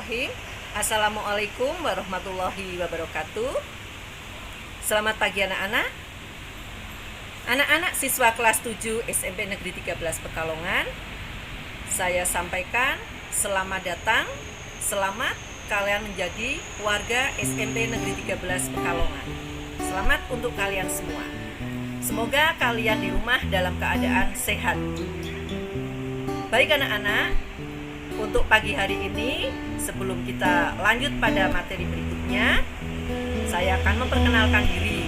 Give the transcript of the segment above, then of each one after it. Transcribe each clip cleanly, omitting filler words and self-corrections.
Bismillahirrahmanirrahim. Assalamualaikum warahmatullahi wabarakatuh. Selamat pagi anak-anak. Anak-anak siswa kelas 7 SMP Negeri 13 Pekalongan, saya sampaikan selamat datang, selamat kalian menjadi warga SMP Negeri 13 Pekalongan. Selamat untuk kalian semua. Semoga kalian di rumah dalam keadaan sehat. Baik anak-anak, untuk pagi hari ini, sebelum kita lanjut pada materi berikutnya, saya akan memperkenalkan diri.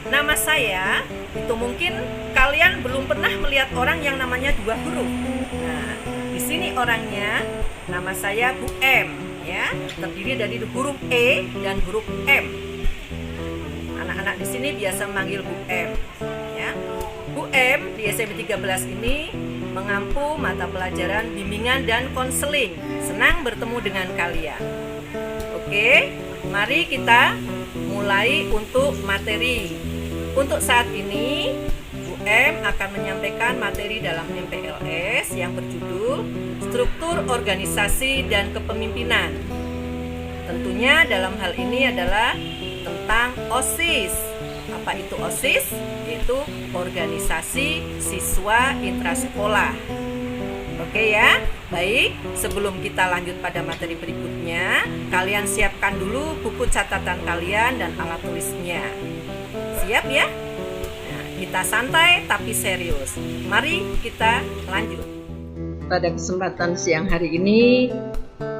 Nama saya, itu mungkin kalian belum pernah melihat orang yang namanya dua huruf. Nah, di sini orangnya, nama saya Bu M, ya, terdiri dari huruf E dan huruf M. Anak-anak di sini biasa memanggil Bu M, ya. Bu M di SMP 13 ini mengampu mata pelajaran bimbingan dan konseling. Senang bertemu dengan kalian. Oke, mari kita mulai untuk materi. Untuk saat ini, Bu M akan menyampaikan materi dalam MPLS yang berjudul Struktur Organisasi dan Kepemimpinan. Tentunya dalam hal ini adalah tentang OSIS. Apa itu OSIS? Yaitu organisasi siswa intrasekolah. Oke ya, baik. Sebelum kita lanjut pada materi berikutnya, kalian siapkan dulu buku catatan kalian dan alat tulisnya. Siap ya? Nah, kita santai tapi serius. Mari kita lanjut. Pada kesempatan siang hari ini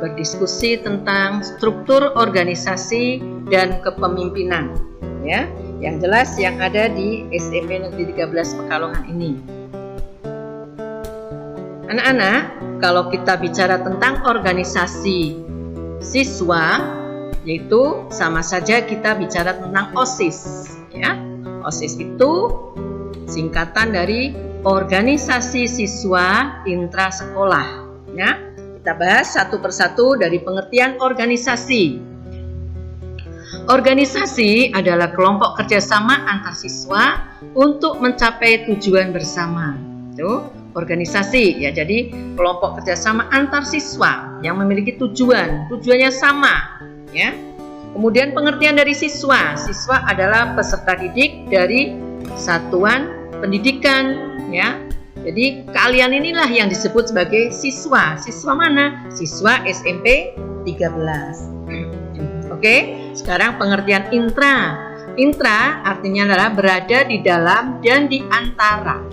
berdiskusi tentang struktur organisasi dan kepemimpinan, ya. Yang jelas yang ada di SMP Negeri 13 Pekalongan ini. Anak-anak, kalau kita bicara tentang organisasi siswa, yaitu sama saja kita bicara tentang OSIS, ya. OSIS itu singkatan dari organisasi siswa intrasekolah, ya. Kita bahas satu persatu dari pengertian organisasi. Organisasi adalah kelompok kerjasama antar siswa untuk mencapai tujuan bersama. Itu organisasi, ya. Jadi kelompok kerjasama antar siswa yang memiliki tujuannya sama, ya. Kemudian pengertian dari siswa. Siswa adalah peserta didik dari satuan pendidikan, ya. Jadi kalian inilah yang disebut sebagai siswa. Siswa mana? Siswa SMP 13. Oke, sekarang pengertian intra. Intra artinya adalah berada di dalam dan di antara.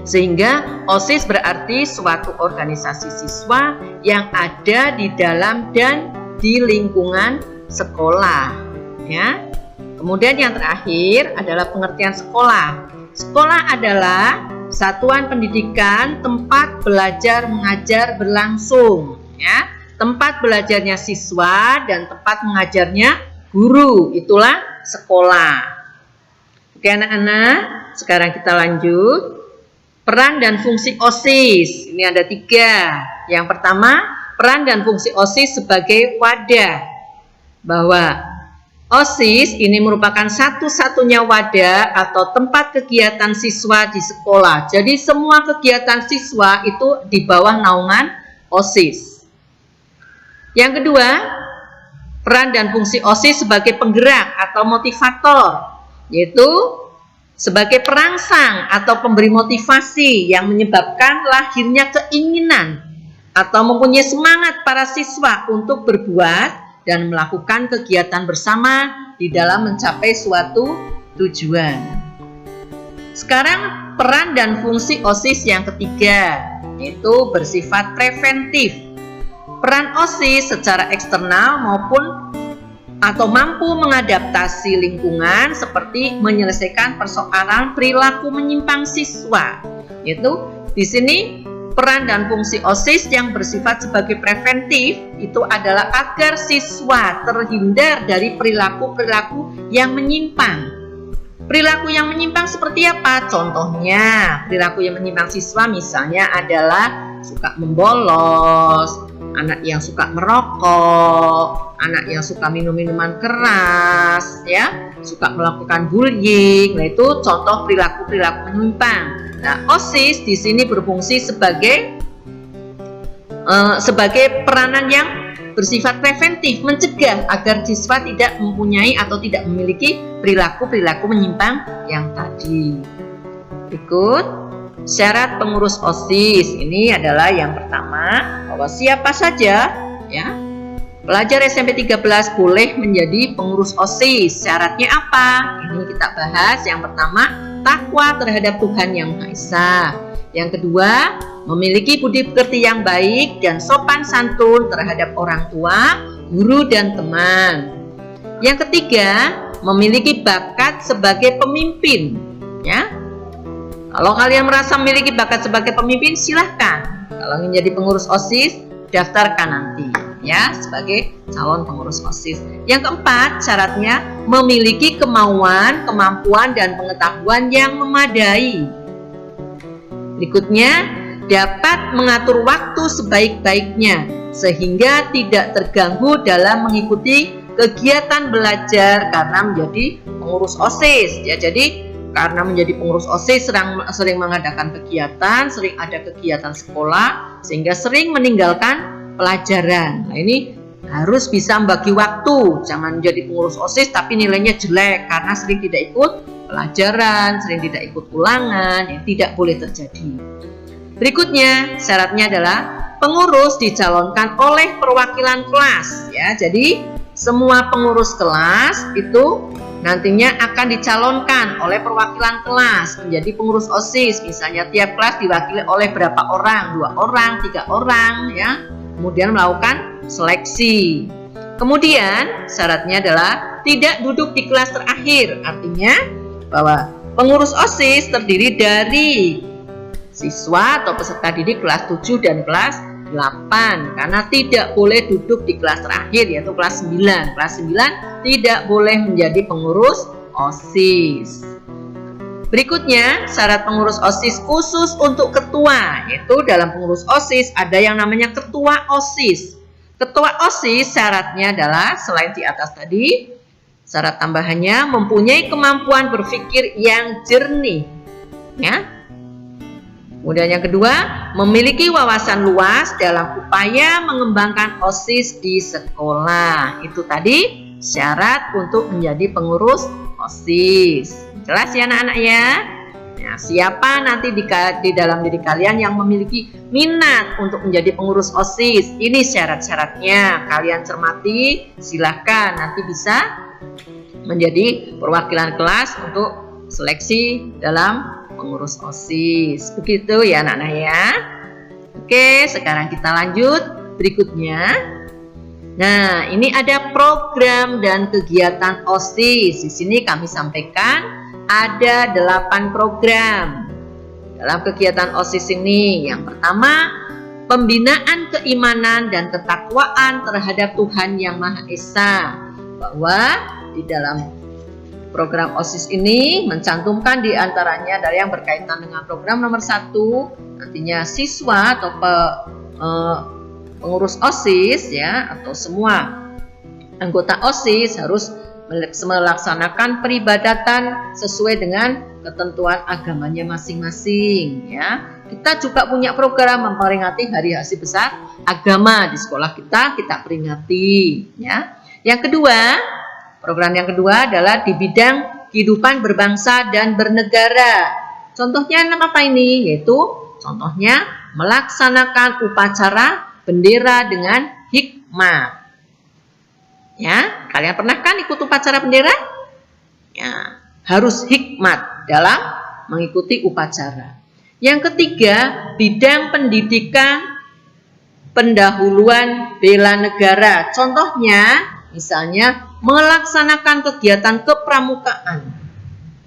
Sehingga OSIS berarti suatu organisasi siswa yang ada di dalam dan di lingkungan sekolah, ya. Kemudian yang terakhir adalah pengertian sekolah. Sekolah adalah satuan pendidikan tempat belajar mengajar berlangsung, ya. Tempat belajarnya siswa dan tempat mengajarnya guru, itulah sekolah. Oke anak-anak, sekarang kita lanjut. Peran dan fungsi OSIS, ini ada 3. Yang pertama, peran dan fungsi OSIS sebagai wadah. Bahwa OSIS ini merupakan satu-satunya wadah atau tempat kegiatan siswa di sekolah. Jadi semua kegiatan siswa itu di bawah naungan OSIS. Yang kedua, peran dan fungsi OSIS sebagai penggerak atau motivator, yaitu sebagai perangsang atau pemberi motivasi yang menyebabkan lahirnya keinginan atau mempunyai semangat para siswa untuk berbuat dan melakukan kegiatan bersama di dalam mencapai suatu tujuan. Sekarang peran dan fungsi OSIS yang ketiga, yaitu bersifat preventif. Peran OSIS secara eksternal maupun atau mampu mengadaptasi lingkungan seperti menyelesaikan persoalan perilaku menyimpang siswa. Yaitu di sini peran dan fungsi OSIS yang bersifat sebagai preventif itu adalah agar siswa terhindar dari perilaku-perilaku yang menyimpang. Perilaku yang menyimpang seperti apa? Contohnya, perilaku yang menyimpang siswa misalnya adalah suka membolos, anak yang suka merokok, anak yang suka minum minuman keras, ya, suka melakukan bullying. Nah, itu contoh perilaku-perilaku menyimpang. Nah, OSIS di sini berfungsi sebagai sebagai peranan yang bersifat preventif, mencegah agar siswa tidak mempunyai atau tidak memiliki perilaku-perilaku menyimpang yang tadi. Berikut syarat pengurus OSIS. Ini adalah yang pertama, bahwa siapa saja ya pelajar SMP 13 boleh menjadi pengurus OSIS. Syaratnya apa? Ini kita bahas. Yang pertama, takwa terhadap Tuhan Yang Maha Esa. Yang kedua, memiliki budi pekerti yang baik dan sopan santun terhadap orang tua, guru, dan teman. Yang ketiga, memiliki bakat sebagai pemimpin. Ya, kalau kalian merasa memiliki bakat sebagai pemimpin, silahkan. Kalau ingin jadi pengurus OSIS, daftarkan nanti ya sebagai calon pengurus OSIS. Yang keempat, syaratnya memiliki kemauan, kemampuan, dan pengetahuan yang memadai. Berikutnya, dapat mengatur waktu sebaik-baiknya sehingga tidak terganggu dalam mengikuti kegiatan belajar karena menjadi pengurus OSIS. Ya, jadi karena menjadi pengurus OSIS sering mengadakan kegiatan, sering ada kegiatan sekolah sehingga sering meninggalkan pelajaran. Nah, ini harus bisa membagi waktu. Jangan menjadi pengurus OSIS tapi nilainya jelek karena sering tidak ikut pelajaran, sering tidak ikut ulangan. Yang tidak boleh terjadi. Berikutnya, syaratnya adalah pengurus dicalonkan oleh perwakilan kelas. Ya, jadi semua pengurus kelas itu nantinya akan dicalonkan oleh perwakilan kelas menjadi pengurus OSIS. Misalnya tiap kelas diwakili oleh berapa orang? 2 orang, 3 orang, ya. Kemudian melakukan seleksi. Kemudian syaratnya adalah tidak duduk di kelas terakhir. Artinya bahwa pengurus OSIS terdiri dari siswa atau peserta didik kelas 7 dan kelas 8 karena tidak boleh duduk di kelas terakhir yaitu kelas 9. Kelas 9 tidak boleh menjadi pengurus OSIS. Berikutnya, syarat pengurus OSIS khusus untuk ketua, yaitu dalam pengurus OSIS ada yang namanya ketua OSIS. Ketua OSIS syaratnya adalah selain di atas tadi, syarat tambahannya mempunyai kemampuan berpikir yang jernih. Ya. Kemudian yang kedua, memiliki wawasan luas dalam upaya mengembangkan OSIS di sekolah. Itu tadi syarat untuk menjadi pengurus OSIS. Jelas ya anak-anak ya? Nah, siapa nanti di dalam diri kalian yang memiliki minat untuk menjadi pengurus OSIS? Ini syarat-syaratnya. Kalian cermati, silahkan nanti bisa menjadi perwakilan kelas untuk seleksi dalam pengurus OSIS. Begitu ya anak-anak ya. Oke, sekarang kita lanjut berikutnya. Nah, ini ada program dan kegiatan OSIS. Di sini kami sampaikan ada 8 program dalam kegiatan OSIS ini. Yang pertama, pembinaan keimanan dan ketakwaan terhadap Tuhan Yang Maha Esa. Bahwa di dalam program OSIS ini mencantumkan diantaranya dari yang berkaitan dengan program nomor 1, nantinya siswa atau pengurus OSIS ya atau semua anggota OSIS harus melaksanakan peribadatan sesuai dengan ketentuan agamanya masing-masing ya. Kita juga punya program memperingati Hari Hasil Besar Agama di sekolah kita peringati ya. Yang kedua, program yang kedua adalah di bidang kehidupan berbangsa dan bernegara. Contohnya apa ini? Yaitu contohnya melaksanakan upacara bendera dengan hikmat. Ya, kalian pernah kan ikut upacara bendera? Ya, harus hikmat dalam mengikuti upacara. Yang ketiga, bidang pendidikan pendahuluan bela negara. Contohnya, misalnya melaksanakan kegiatan kepramukaan.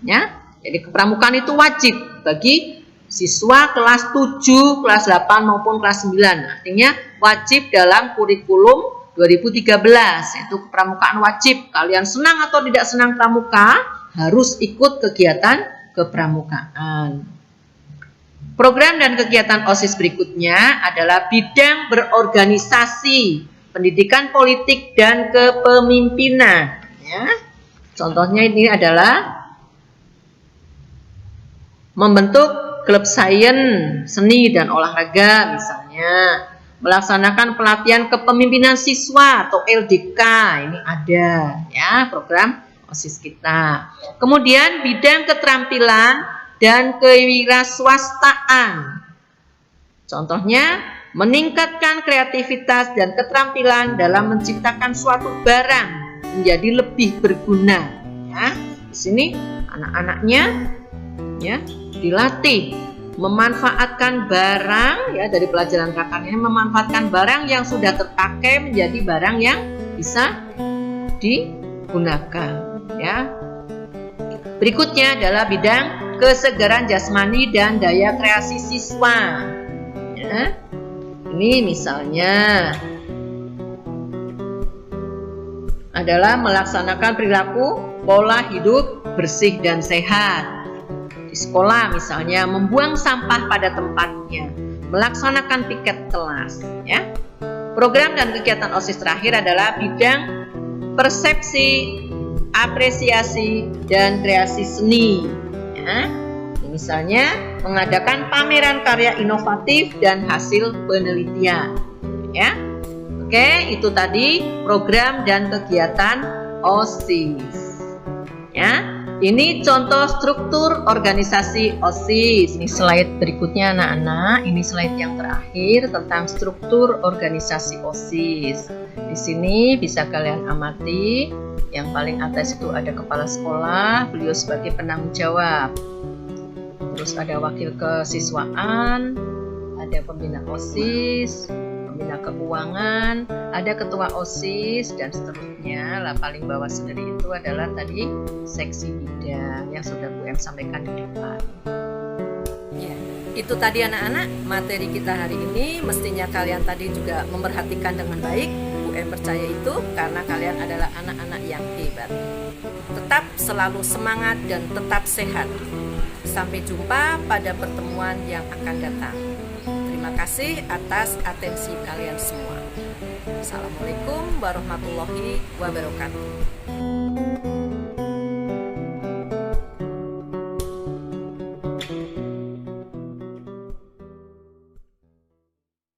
Ya, jadi kepramukaan itu wajib bagi siswa kelas 7, kelas 8 maupun kelas 9. Artinya wajib dalam kurikulum 2013, yaitu kepramukaan wajib. Kalian senang atau tidak senang pramuka, harus ikut kegiatan kepramukaan. Program dan kegiatan OSIS berikutnya adalah bidang berorganisasi, pendidikan politik dan kepemimpinan. Ya. Contohnya ini adalah membentuk klub sains, seni dan olahraga misalnya, melaksanakan pelatihan kepemimpinan siswa atau LDK, ini ada ya program OSIS kita. Kemudian bidang keterampilan dan kewirausahaan. Contohnya meningkatkan kreativitas dan keterampilan dalam menciptakan suatu barang menjadi lebih berguna. Ya, di sini anak-anaknya ya dilatih memanfaatkan barang ya dari pelajaran prakarya, memanfaatkan barang yang sudah terpakai menjadi barang yang bisa digunakan ya. Berikutnya adalah bidang kesegaran jasmani dan daya kreasi siswa ya. Ini misalnya adalah melaksanakan perilaku pola hidup bersih dan sehat. Di sekolah misalnya membuang sampah pada tempatnya, melaksanakan piket kelas ya. Program dan kegiatan OSIS terakhir adalah bidang persepsi, apresiasi dan kreasi seni ya. Misalnya mengadakan pameran karya inovatif dan hasil penelitian ya. Oke, itu tadi program dan kegiatan OSIS ya. Ini contoh struktur organisasi OSIS. Ini slide berikutnya anak-anak. Ini slide yang terakhir tentang struktur organisasi OSIS. Di sini bisa kalian amati. Yang paling atas itu ada kepala sekolah, beliau sebagai penanggung jawab. Terus ada wakil kesiswaan, ada pembina OSIS, pembina keuangan, ada ketua OSIS dan seterusnya. Lah paling bawah sendiri itu adalah tadi seksi bidang yang sudah Bu Em sampaikan di depan. Ya, itu tadi anak-anak materi kita hari ini. Mestinya kalian tadi juga memperhatikan dengan baik. Bu Em percaya itu karena kalian adalah anak-anak yang hebat. Tetap selalu semangat dan tetap sehat. Sampai jumpa pada pertemuan yang akan datang. Terima kasih atas atensi kalian semua. Assalamualaikum warahmatullahi wabarakatuh.